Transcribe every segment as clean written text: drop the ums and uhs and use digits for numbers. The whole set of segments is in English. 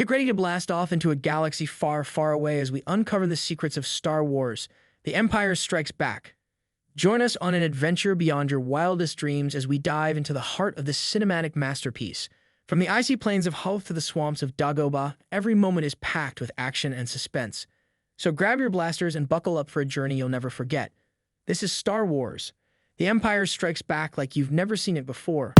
Get ready to blast off into a galaxy far, far away as we uncover the secrets of Star Wars, The Empire Strikes Back. Join us on an adventure beyond your wildest dreams as we dive into the heart of this cinematic masterpiece. From the icy plains of Hoth to the swamps of Dagobah, every moment is packed with action and suspense. So grab your blasters and buckle up for a journey you'll never forget. This is Star Wars. The Empire Strikes Back like you've never seen it before.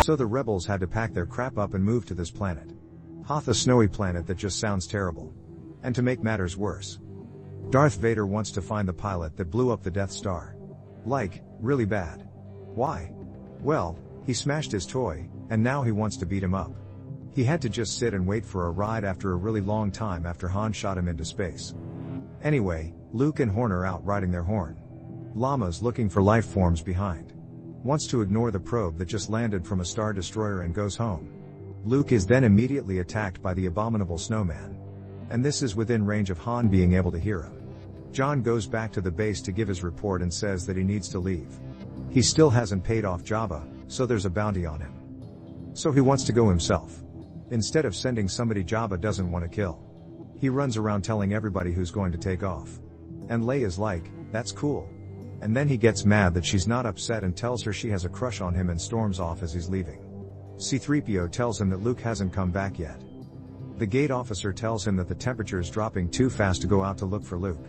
So the rebels had to pack their crap up and move to this planet. Hoth, a snowy planet that just sounds terrible. And to make matters worse, Darth Vader wants to find the pilot that blew up the Death Star. Like, really bad. Why? Well, he smashed his toy, and now he wants to beat him up. He had to just sit and wait for a ride after a really long time after Han shot him into space. Anyway, Luke and Horn are out riding their horn. Llama's looking for life forms behind. Wants to ignore the probe that just landed from a Star Destroyer and goes home. Luke is then immediately attacked by the abominable snowman. And this is within range of Han being able to hear him. John goes back to the base to give his report and says that he needs to leave. He still hasn't paid off Jabba, so there's a bounty on him. So he wants to go himself. Instead of sending somebody Jabba doesn't want to kill. He runs around telling everybody who's going to take off. And Leia's like, that's cool. And then he gets mad that she's not upset and tells her she has a crush on him and storms off as he's leaving. C-3PO tells him that Luke hasn't come back yet. The gate officer tells him that the temperature is dropping too fast to go out to look for Luke.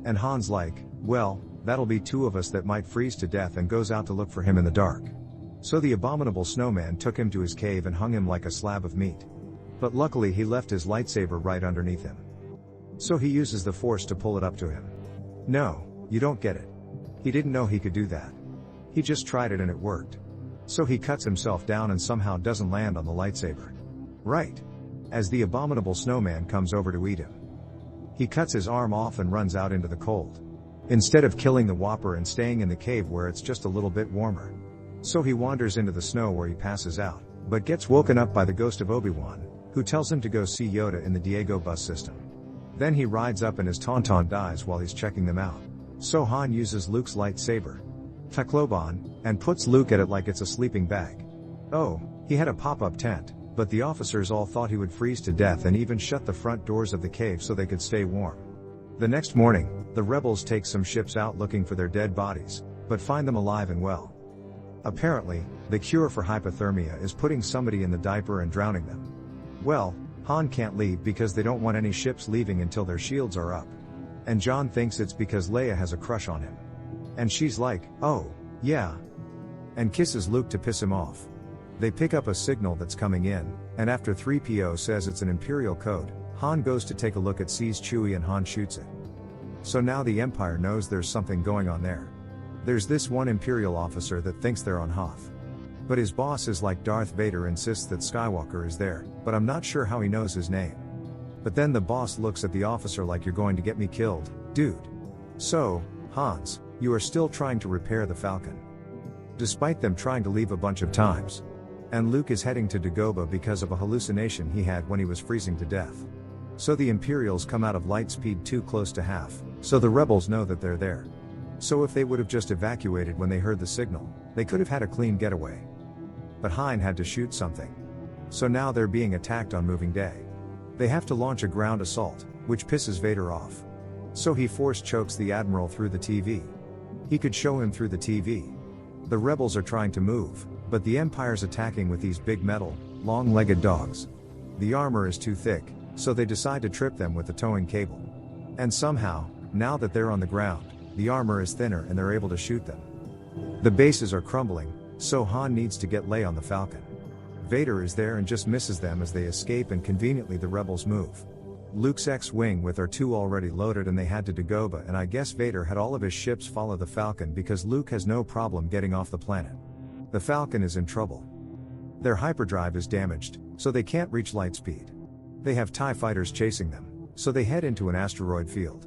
And Han's like, well, that'll be two of us that might freeze to death, and goes out to look for him in the dark. So the abominable snowman took him to his cave and hung him like a slab of meat. But luckily he left his lightsaber right underneath him. So he uses the Force to pull it up to him. No, you don't get it. He didn't know he could do that. He just tried it and it worked. So he cuts himself down and somehow doesn't land on the lightsaber. Right. As the abominable snowman comes over to eat him. He cuts his arm off and runs out into the cold. Instead of killing the Whopper and staying in the cave where it's just a little bit warmer. So he wanders into the snow where he passes out, but gets woken up by the ghost of Obi-Wan, who tells him to go see Yoda in the Diego bus system. Then he rides up and his Tauntaun dies while he's checking them out. So Han uses Luke's lightsaber, Tacloban, and puts Luke at it like it's a sleeping bag. Oh, he had a pop-up tent, but the officers all thought he would freeze to death and even shut the front doors of the cave so they could stay warm. The next morning, the rebels take some ships out looking for their dead bodies, but find them alive and well. Apparently, the cure for hypothermia is putting somebody in the diaper and drowning them. Well, Han can't leave because they don't want any ships leaving until their shields are up. And John thinks it's because Leia has a crush on him. And she's like, oh, yeah. And kisses Luke to piss him off. They pick up a signal that's coming in, and after 3PO says it's an Imperial code, Han goes to take a look at, sees Chewie, and Han shoots it. So now the Empire knows there's something going on there. There's this one Imperial officer that thinks they're on Hoth. But his boss is like Darth Vader, insists that Skywalker is there, but I'm not sure how he knows his name. But then the boss looks at the officer like, you're going to get me killed, dude. So, Hans, you are still trying to repair the Falcon. Despite them trying to leave a bunch of times. And Luke is heading to Dagobah because of a hallucination he had when he was freezing to death. So the Imperials come out of light speed too close to half, so the rebels know that they're there. So if they would have just evacuated when they heard the signal, they could have had a clean getaway. But Hein had to shoot something. So now they're being attacked on moving day. They have to launch a ground assault, which pisses Vader off. So he force chokes the Admiral through the TV. He could show him through the TV. The rebels are trying to move, but the Empire's attacking with these big metal, long-legged dogs. The armor is too thick, so they decide to trip them with the towing cable. And somehow, now that they're on the ground, the armor is thinner and they're able to shoot them. The bases are crumbling, so Han needs to get Leia on the Falcon. Vader is there and just misses them as they escape, and conveniently the rebels move. Luke's X-Wing with R2 already loaded, and they had to Dagobah, and I guess Vader had all of his ships follow the Falcon because Luke has no problem getting off the planet. The Falcon is in trouble. Their hyperdrive is damaged, so they can't reach light speed. They have TIE fighters chasing them, so they head into an asteroid field.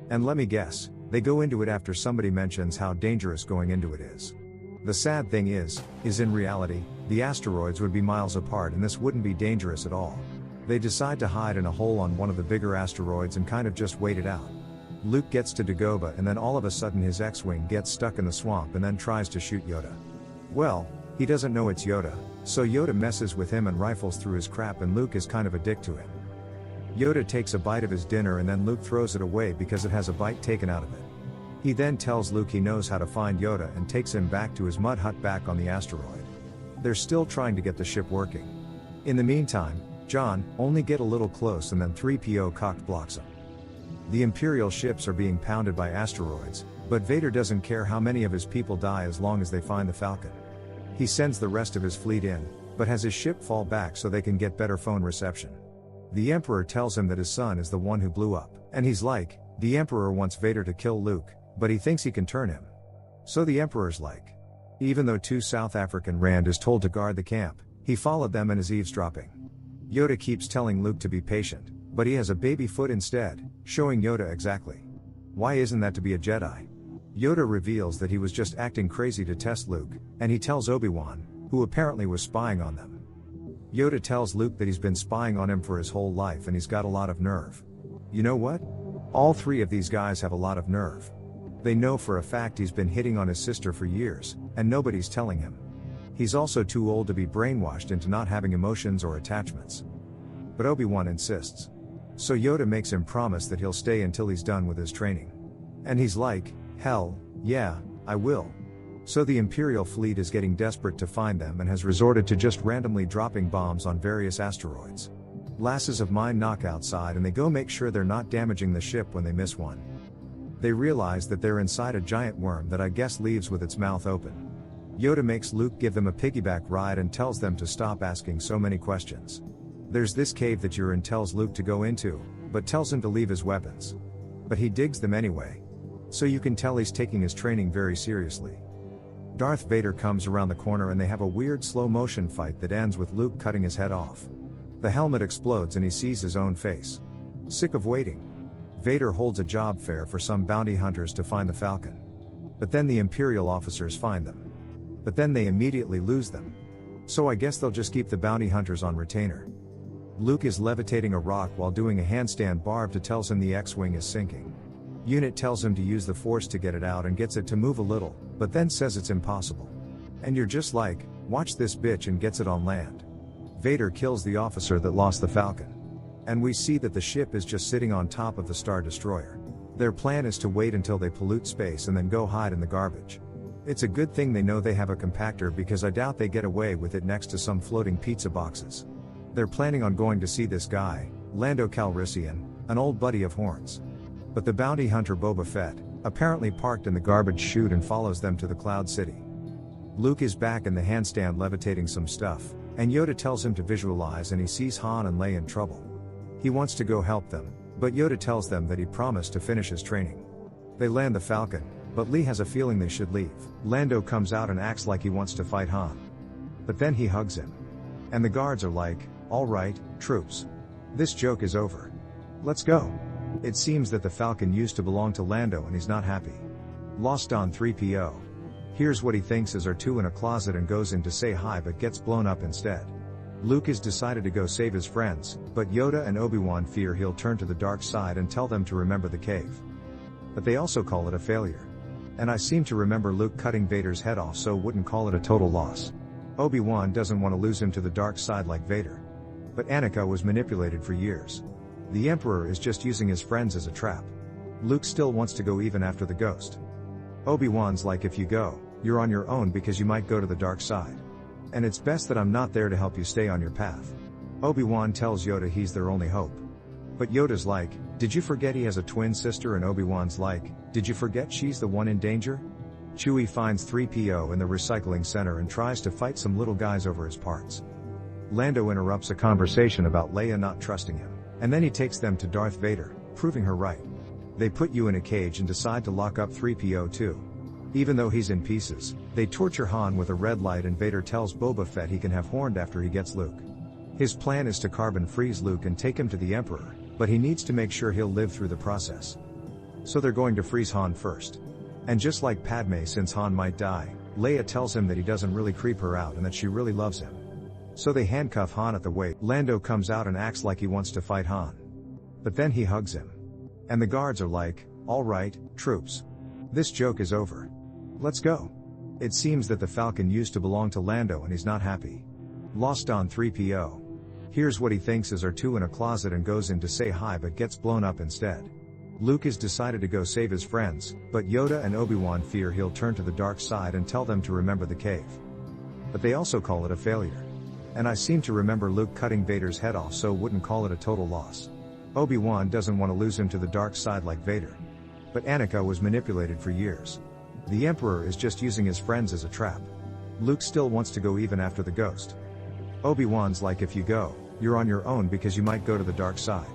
And let me guess, they go into it after somebody mentions how dangerous going into it is. The sad thing is in reality, the asteroids would be miles apart and this wouldn't be dangerous at all. They decide to hide in a hole on one of the bigger asteroids and kind of just wait it out. Luke gets to Dagobah and then all of a sudden his X-Wing gets stuck in the swamp and then tries to shoot Yoda. Well, He doesn't know it's Yoda, so Yoda messes with him and rifles through his crap, and Luke is kind of a dick to him. Yoda takes a bite of his dinner and then Luke throws it away because it has a bite taken out of it. He then tells Luke he knows how to find Yoda and takes him back to his mud hut back on the asteroid. They're still trying to get the ship working. In the meantime, John, only get a little close and then 3PO cocked blocks him. The Imperial ships are being pounded by asteroids, but Vader doesn't care how many of his people die as long as they find the Falcon. He sends the rest of his fleet in, but has his ship fall back so they can get better phone reception. The Emperor tells him that his son is the one who blew up, and he's like, the Emperor wants Vader to kill Luke, but he thinks he can turn him. So the Emperor's like. Even though 2 South African Rand is told to guard the camp, he followed them and is eavesdropping. Yoda keeps telling Luke to be patient, but he has a baby foot instead, showing Yoda exactly. Why isn't that to be a Jedi? Yoda reveals that he was just acting crazy to test Luke, and he tells Obi-Wan, who apparently was spying on them. Yoda tells Luke that he's been spying on him for his whole life and he's got a lot of nerve. You know what? All 3 of these guys have a lot of nerve. They know for a fact he's been hitting on his sister for years, and nobody's telling him. He's also too old to be brainwashed into not having emotions or attachments. But Obi-Wan insists. So Yoda makes him promise that he'll stay until he's done with his training. And he's like, hell, yeah, I will. So the Imperial fleet is getting desperate to find them and has resorted to just randomly dropping bombs on various asteroids. Lasses of mine knock outside and they go make sure they're not damaging the ship when they miss one. They realize that they're inside a giant worm that I guess leaves with its mouth open. Yoda makes Luke give them a piggyback ride and tells them to stop asking so many questions. There's this cave that Yurin tells Luke to go into, but tells him to leave his weapons. But he digs them anyway. So you can tell he's taking his training very seriously. Darth Vader comes around the corner and they have a weird slow motion fight that ends with Luke cutting his head off. The helmet explodes and he sees his own face. Sick of waiting, Vader holds a job fair for some bounty hunters to find the Falcon. But then the Imperial officers find them. But then they immediately lose them. So I guess they'll just keep the bounty hunters on retainer. Luke is levitating a rock while doing a handstand barb tells him the X-Wing is sinking. Unit tells him to use the Force to get it out and gets it to move a little, but then says it's impossible. And you're just like, watch this bitch, and gets it on land. Vader kills the officer that lost the Falcon. And we see that the ship is just sitting on top of the Star Destroyer. Their plan is to wait until they pollute space and then go hide in the garbage. It's a good thing they know they have a compactor because I doubt they get away with it next to some floating pizza boxes. They're planning on going to see this guy, Lando Calrissian, an old buddy of Horn's. But the bounty hunter Boba Fett, apparently parked in the garbage chute and follows them to the Cloud City. Luke is back in the handstand levitating some stuff, and Yoda tells him to visualize and he sees Han and Leia in trouble. He wants to go help them, but Yoda tells them that he promised to finish his training. They land the Falcon, but Lee has a feeling they should leave. Lando comes out and acts like he wants to fight Han. But then he hugs him. And the guards are like, alright, troops. This joke is over. Let's go. It seems that the Falcon used to belong to Lando and he's not happy. Lost on 3PO. Here's what he thinks is R2 in a closet and goes in to say hi but gets blown up instead. Luke has decided to go save his friends, but Yoda and Obi-Wan fear he'll turn to the dark side and tell them to remember the cave. But they also call it a failure. And I seem to remember Luke cutting Vader's head off, so wouldn't call it a total loss. Obi-Wan doesn't want to lose him to the dark side like Vader. But Anakin was manipulated for years. The Emperor is just using his friends as a trap. Luke still wants to go even after the ghost. Obi-Wan's like, if you go, you're on your own because you might go to the dark side. And it's best that I'm not there to help you stay on your path. Obi-Wan tells Yoda he's their only hope. But Yoda's like, did you forget he has a twin sister? And Obi-Wan's like, did you forget she's the one in danger? Chewie finds 3PO in the recycling center and tries to fight some little guys over his parts. Lando interrupts a conversation about Leia not trusting him, and then he takes them to Darth Vader, proving her right. They put you in a cage and decide to lock up 3PO too. Even though he's in pieces, they torture Han with a red light and Vader tells Boba Fett he can have Horned after he gets Luke. His plan is to carbon freeze Luke and take him to the Emperor, but he needs to make sure he'll live through the process. So they're going to freeze Han first. And just like Padme, since Han might die, Leia tells him that he doesn't really creep her out and that she really loves him. So they handcuff Han at the waist. Lando comes out and acts like he wants to fight Han. But then he hugs him. And the guards are like, alright, troops. This joke is over. Let's go. It seems that the Falcon used to belong to Lando and he's not happy. Lost on 3PO. Hears what he thinks is R2 in a closet and goes in to say hi but gets blown up instead. Luke has decided to go save his friends, but Yoda and Obi-Wan fear he'll turn to the dark side and tell them to remember the cave. But they also call it a failure. And I seem to remember Luke cutting Vader's head off, so wouldn't call it a total loss. Obi-Wan doesn't want to lose him to the dark side like Vader. But Anakin was manipulated for years. The Emperor is just using his friends as a trap. Luke still wants to go even after the ghost. Obi-Wan's like, if you go, you're on your own because you might go to the dark side.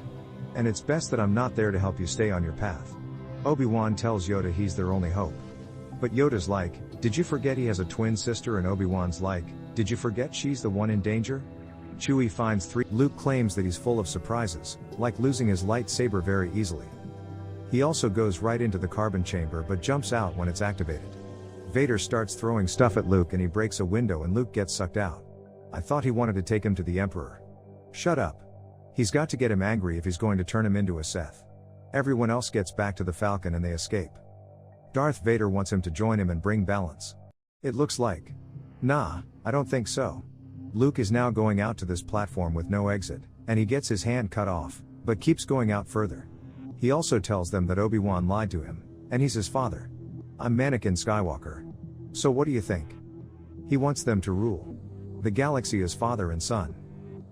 And it's best that I'm not there to help you stay on your path. Obi-Wan tells Yoda he's their only hope. But Yoda's like, did you forget he has a twin sister? And Obi-Wan's like, did you forget she's the one in danger? Chewie finds 3. Luke claims that he's full of surprises, like losing his lightsaber very easily. He also goes right into the carbon chamber but jumps out when it's activated. Vader starts throwing stuff at Luke and he breaks a window and Luke gets sucked out. I thought he wanted to take him to the Emperor. Shut up. He's got to get him angry if he's going to turn him into a Sith. Everyone else gets back to the Falcon and they escape. Darth Vader wants him to join him and bring balance. It looks like. Nah, I don't think so. Luke is now going out to this platform with no exit, and he gets his hand cut off, but keeps going out further. He also tells them that Obi-Wan lied to him, and he's his father. I'm Anakin Skywalker. So what do you think? He wants them to rule the galaxy as father and son.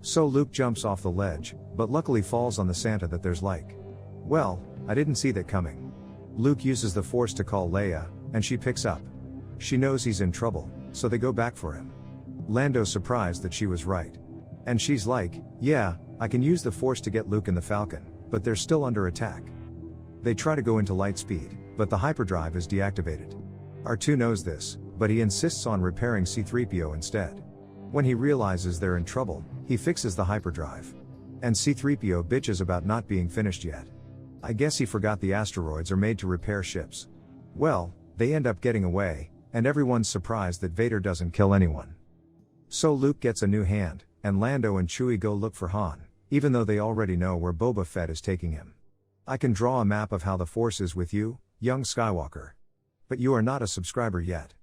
So Luke jumps off the ledge, but luckily falls on the Santa that there's like. Well, I didn't see that coming. Luke uses the Force to call Leia, and she picks up. She knows he's in trouble, so they go back for him. Lando's surprised that she was right. And she's like, yeah, I can use the Force to get Luke and the Falcon, but they're still under attack. They try to go into light speed, but the hyperdrive is deactivated. R2 knows this, but he insists on repairing C-3PO instead. When he realizes they're in trouble, he fixes the hyperdrive. And C-3PO bitches about not being finished yet. I guess he forgot the asteroids are made to repair ships. Well, they end up getting away, and everyone's surprised that Vader doesn't kill anyone. So Luke gets a new hand, and Lando and Chewie go look for Han, even though they already know where Boba Fett is taking him. I can draw a map of how the Force is with you, young Skywalker. But you are not a subscriber yet.